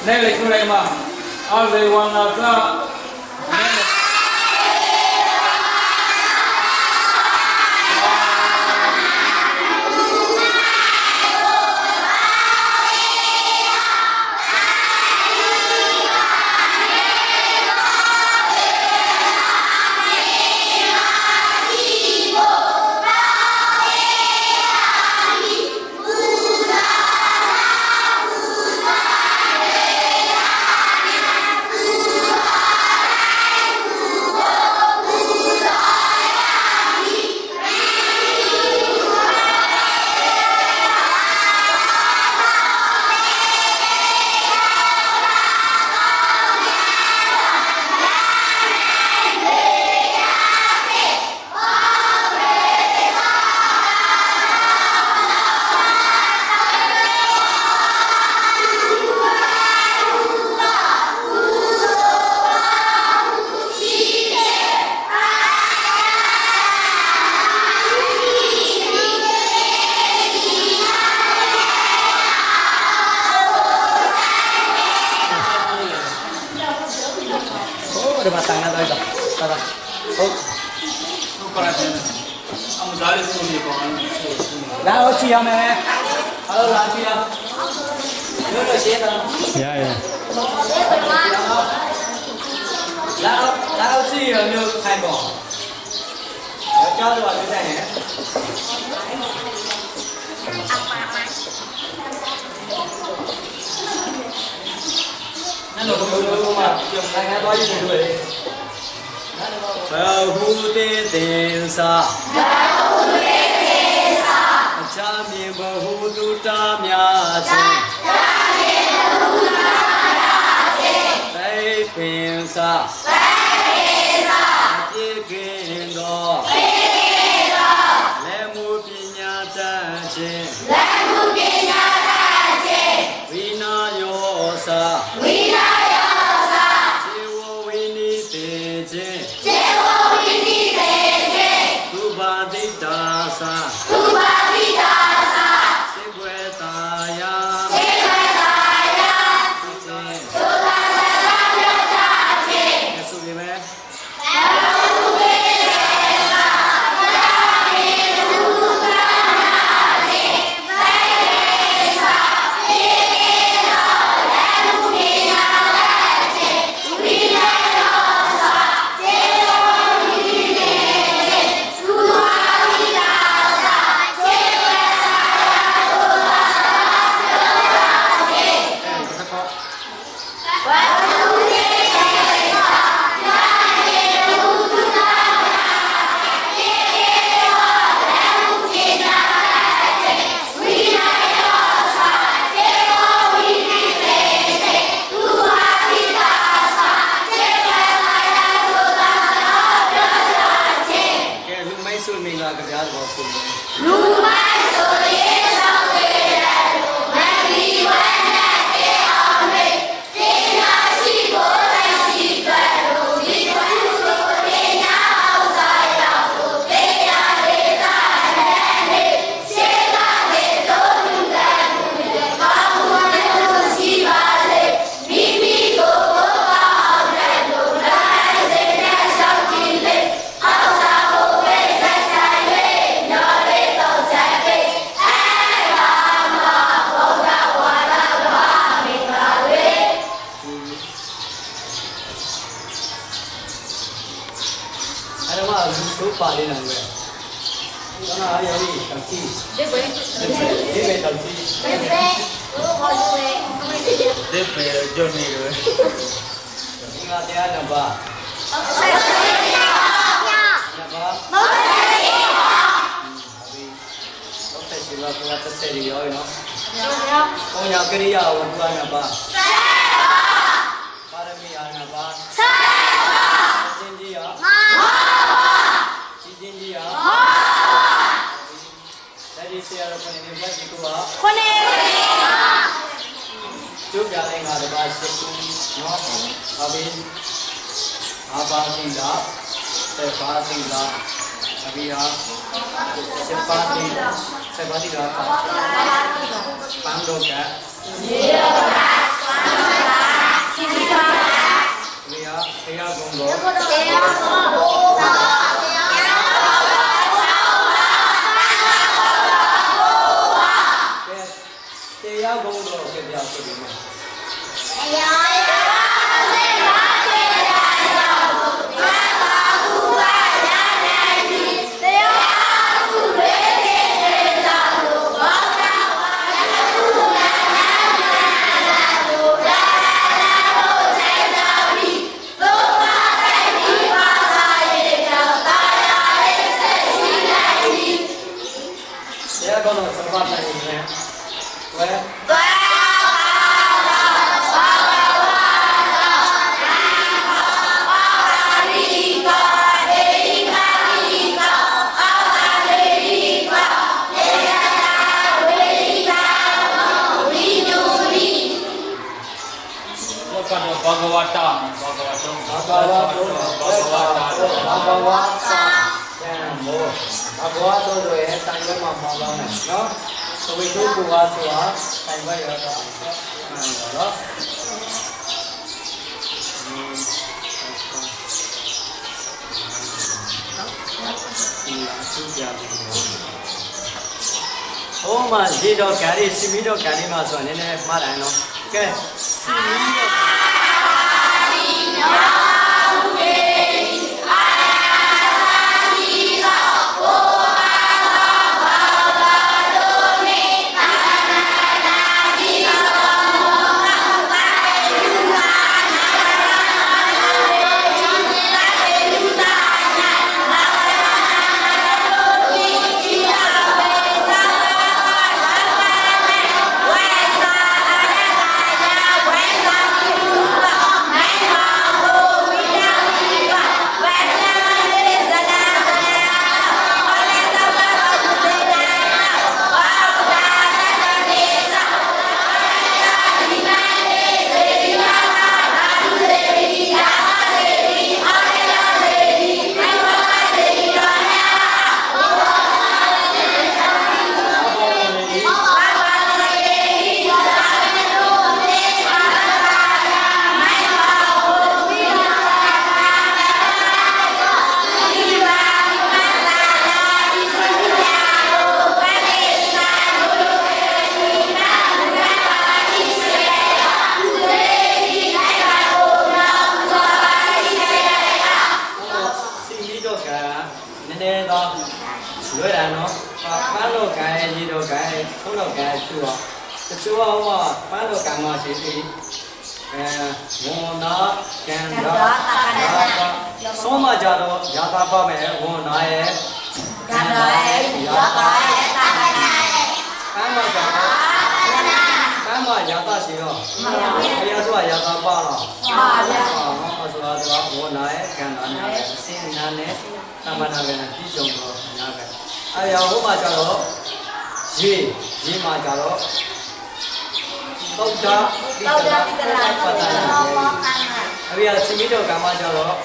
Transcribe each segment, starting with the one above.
Nee, ik doe alleen maar. Als je wanneer dat. Ada matangnya tadi tak? Tak. Oh. Super aja. Kamu jadi sini kawan. Dah uci ya meh. Halo lagi ya. Dulu sih tak? Ya ya. Dah uci ya ni khai bò. Ya cho tôi vào cái này. Bahu te sa, cha mi bahu tu ta mya che, bay pin sa, ye kin do, le mu pinya ta che, vina yo sa. Paling nangwe. Karena hari hari kaki. Dia kaki. Dia Johnny tu. Ingat dia apa? Apa? Okey, kita buat terseri, you know. Oh, yang kerja, bukan apa? Parami apa? ချင်းကြီးရောကြီးချင်းကြီးရောလက်ဒီဆရာတော်ကနေဘတ်ကြီးကကျုပ်ပြလိုက်တာတပါးရှိနော်အဘိအာဘာသိတာစေဘာသိတာအဘိဟာစေဘာသိတာပန်းတော့ကရေရောကစီစီပါဘိဟာတရားကုံတော်တရားကုံတော်ပြပြဆိုပြီးမယ်ဘာဂဝတ္တဆိုရင်တိုင်ဝဲမှာပေါင်းတော့မယ်နော်သဝိတုကူဝါဆိုတာတိုင်ဝဲရတော့နော်ဟိုမှာရေတော့ဂါရီစီမီတော့ဂါရီမှာဆိုရင်နည်းနည်းမှားတယ်နော်ကဲစီမီတော့လွယ်တာနော်ပန်းလို့ကဲရေတော့ကဲသုံးတော့ကဲသူ့တော့တချို့ကဟိုပန်းလို့ကံမရှိသေးဝန်နာကံရာဆုံးမကြတော့ရာသာပါမယ်ဝန်နာရဲ့ကံရာရဲ့ရာသာရဲ့တာကနာရဲ့ကံမကြတော့ကံမရာသာရှိတော့ဘုရားဆိုတာရာသာပါတော့ပါဗျာဟောဆိုတာတော့ဝန်နာရဲ့ကံရာရဲ့အစင်းနာနဲ့သမဏကံတိကျုံတော့နာကအဲ့ရဟိုမှာကြတော့ရေမှာကြတော့တောက်တာတိတရာပတ်တာအဘိယစီမီတော့ကမ္မကြတော့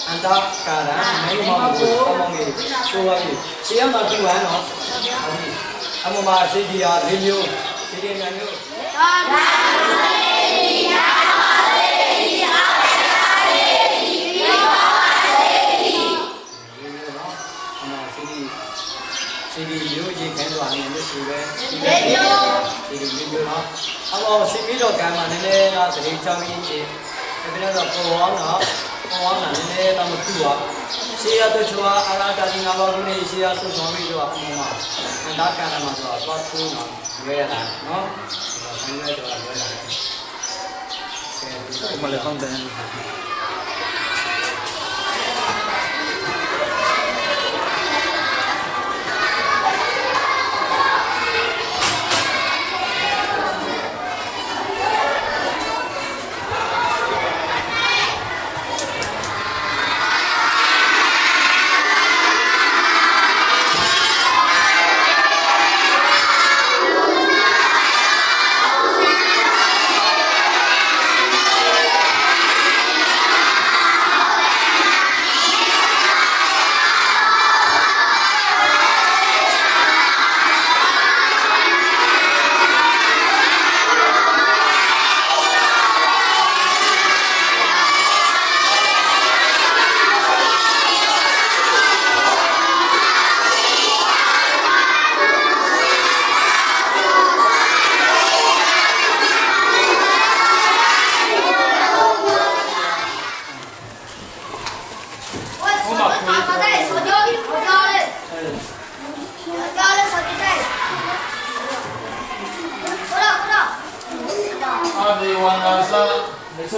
အန္တကာရမေမောကိုမောင်ကြီးဆိုပါပြီရှေ့ရမှာပြဝမ်းနော်အမမစီဒီယာ၄မျိုးစီဒီညာမျိုးစီဒီမျိုးရေခဲတော့အနေနဲ့ဆိုပဲစီဒီမျိုးနော်အော်စီမီတော့ကံမှာနည်းနည်းတော့သတိချောင်းရင်းချင်းဒါပြတော့ပေါ်အောင်နော်ပေါ်အောင်နည်းနည်းတော့မတူပါရှေးရတော့ချွာအရာတာဒီငါဘာလို့နေရှေးရဆိုဆောင်ပြီးတော့အမှန်မှာအန္တကံမှာဆိုတော့သွားထိုးနော်လွဲရတာနော်ဆင်းရဲတော့လွဲရတယ်ဒီမှာလည်းကောင်းတယ်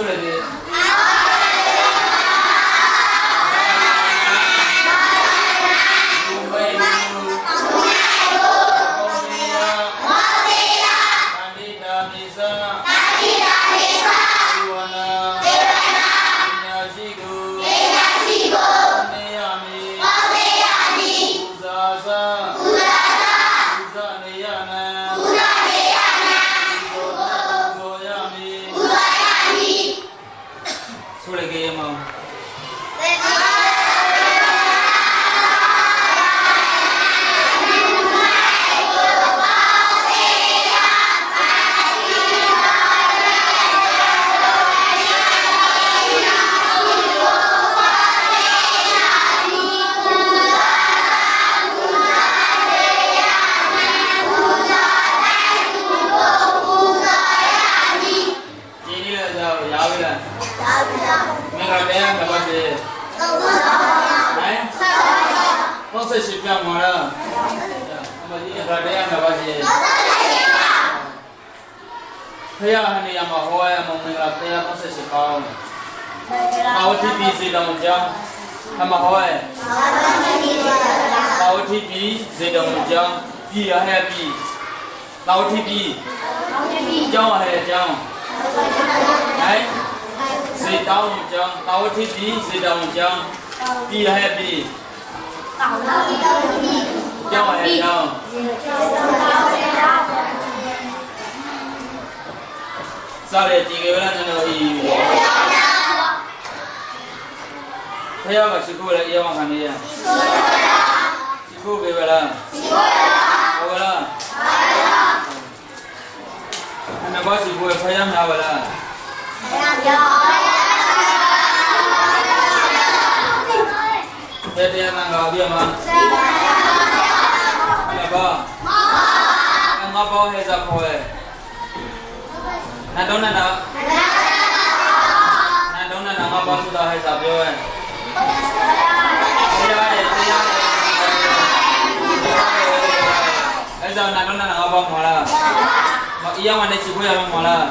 ဆိုလေဒီရှိပြမှာလားအမကြီးကတရားနာပါစေဖယားဟနေရမှာဟောရမမင်္ဂလာတရားပတ်ဆက်ရှိကောင်းအာဝတိပိစေတောင်ကြောင့်အမဟောရအာဝတိပိစေတောင်ကြောင့်ပြည်ရဟဲ့ပြည်အာဝတိပိကြောင့်ဟဲ့ကြောင့်ဟဲ့စေတောင်ကြောင့်အာဝတိပိစေတောင်ကြောင့်ပြည်ရဟဲ့ပြည်ကြောင်းရကြောင်းစားရကြည့်ကြရတဲ့နော်ဤဖယားကရှိခိုးလေရောင်းခံနေရရှိခိုးပဲလားဟုတ်လားအနဘာရှိခိုးဖယားများပါလားတရားနာငါပြမငါဘောဟဲ့စားခေါ်ရဲ့နတ်တော်နတ်ငါဘောစုသားဟဲ့စားပြောရဲ့တရားရဲ့အဲ့ဒါနတ်တော်နတ်ငါဘောမလားမအီယာမနဲ့ရှိခိုးရမယ်မလား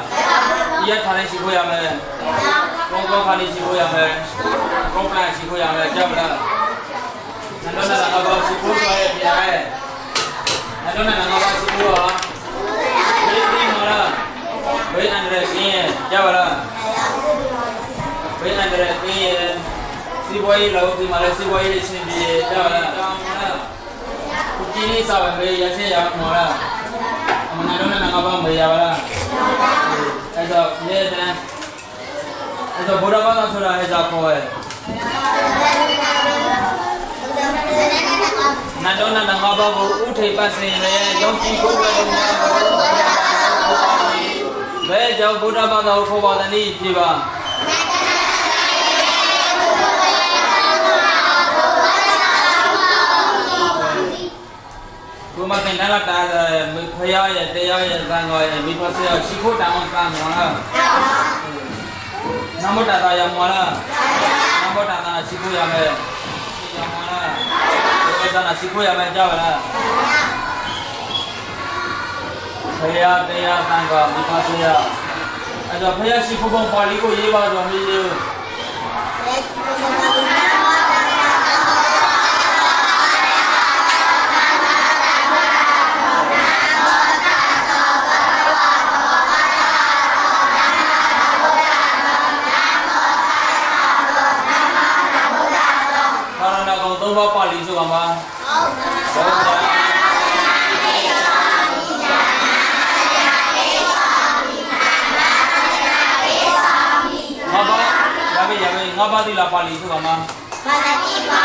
အီယာထားနဲ့ရှိခိုးရမယ်ကောခါလေးရှိခိုးရမယ်ကောပလန်ရှိခိုးရမယ်ကြောက်လားနတ်တော်နတ်ငါဘောရှိခိုးသွားရဲ့တရားရဲ့နတ်တော်နတ်ငါဘောရှိခိုးဟာဒီမလားဘယ်အန္တရာယ်ကင်းရဲ့ကြောက်လားဘယ်အန္တရာယ်ကင်းရဲ့စီပွားရေးလောက်ဒီမှာလည်းစီပွားရေးရှင်းပြီးကြောက်လားတောင်းလားခုကြီးလေးစားပဲရချက်ရမှာလားအမနာတော့ငါဘောမရပါလားအဲ့တော့ဒီတန်းအဲ့တော့ဘုရားဘာသာဆိုတာဟဲ့စားခေါ်ရဲ့နတ်တော်နတ်ငါဘောကိုဥထိပ်ပတ်စင်လေရောင်းကြည့်ကိုပဲလို့များဘယ်ကြောင့်ဘုရားဘာသာကိုခေါ်ပါသနည်းဖြေပါဘုမတင်လာတာဖယားရဲ့တရားရဲ့သံဃာရဲ့မိဖဆရာရှိခိုးတောင်းကံမလားနမတတာရမလားနမတတာရှိခိုးရမယ်ရမလားဘုရားနာရှိခိုးရမယ်ကြောက်လားဖယားတရားသံဃာမိဖဆရာအဲ့တော့ဖယားရှိခိုးပုံပါဠိကိုရေးပါတော့မရေးဘူးဘာပါဠိဆိုတာမှာဟုတ်ပါဘူးငါဘာတိလာပါဠိဆိုတာမှာဘာတိပါ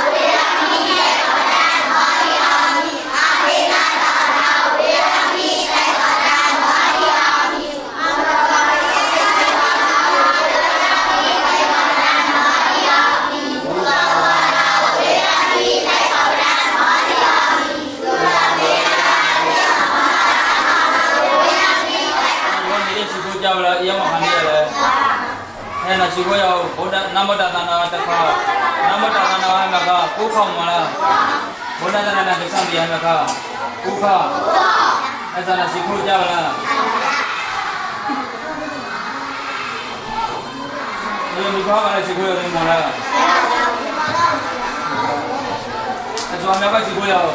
ဝေရမိရဲ့ဗဒံဝါယာမိအာဟေနတာနာဝေရမိရဲ့ဗဒံဝါယာမိအာမရပါရဲ့ဗဒံဝါယာမိရဲ့ဗဒံဝါယာမိဘုရားဝါနာဝေရမိရဲ့ဗဒံဝါယာမိသုရမေနာယေမဟာနာဝေရမိရဲ့ဘာဒီရှိကိုကြောက်လာအယမခံနေရတယ်အဲ့ဒါရှိခိုးရဘုရားနမတသနာတခါနမတသနာဟမကကိုခေါမလားဘုရားသနာတက္ကံပြဟမကကိုခအဲ့ဒါရှိခိုးကြလား ဒီမိခေါကလည်းရှိခိုးရတယ်မလားအဲ့တော့မြတ်ရှိခိုးရအောင်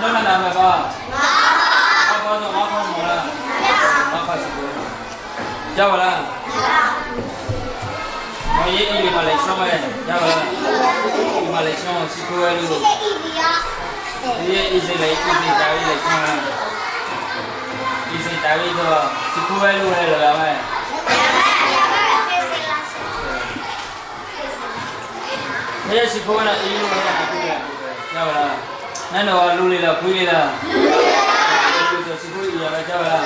နန္ဒနာနာမပါဘာတော့မခေါ်မလားမခါရှိခိုးကြောက်လားမရေးအီဒီမှာလည်းရှောင်းမယ်ကြောက်လားဒီမှာလည်းရှောင်းရှိခိုးရလို့ဒီအီစီလေးအီစီတားလေးရှောင်းလားဒီစိတ်တိုင်းတော့စီခိုးရဲလို့လည်းလာမယ်ဘယ်စီခိုးရအေးလို့လည်းအခုရကြောက်လားနန်းတော်လူလေးလားခွေးလေးလားလူလေးဆိုစီခိုးရရကြောက်လား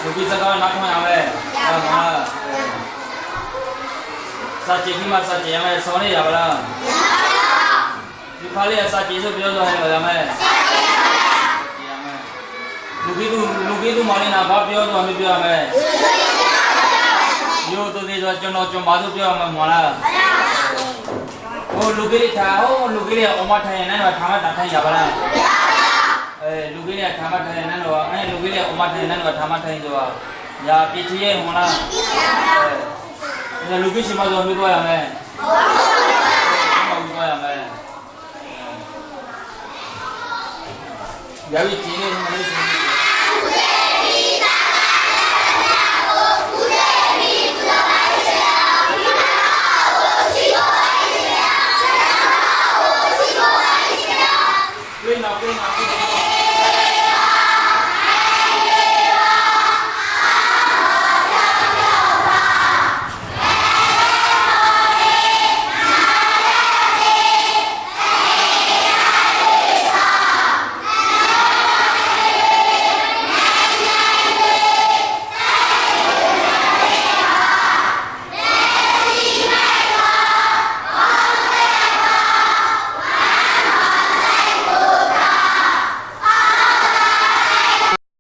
လူကြီးစကားနားထောင်ရမယ်ဟုတ်ပါစာကြည့်ပြီးမှစာကြည့်ရမယ်ဆောင်းနေရပါလားဒီခါလေးစာကြည့်ဆိုပြောသွားရင်ရမယ်လူကြီးတို့မောင်လေးနာဘာပြောတော့မပြောရမယ်ရိုးတူသေးဆိုကျွန်တော်ဘာလို့ပြောရမှာမလားဟိုလူကြီးထားဟိုလူကြီးအမထိုင်နေတော့ထားမတာထိုင်ရပါလားလူကြီးထားမထိုင်နေတော့လူကြီးအမထိုင်နေတော့ထားမထိုင်ဆိုတော့ညာပြည့်ချရဲ့မလားလူကြီးရှိမှတော့မပြောရမယ်မပြောရမယ်ရပြီဒီနေ့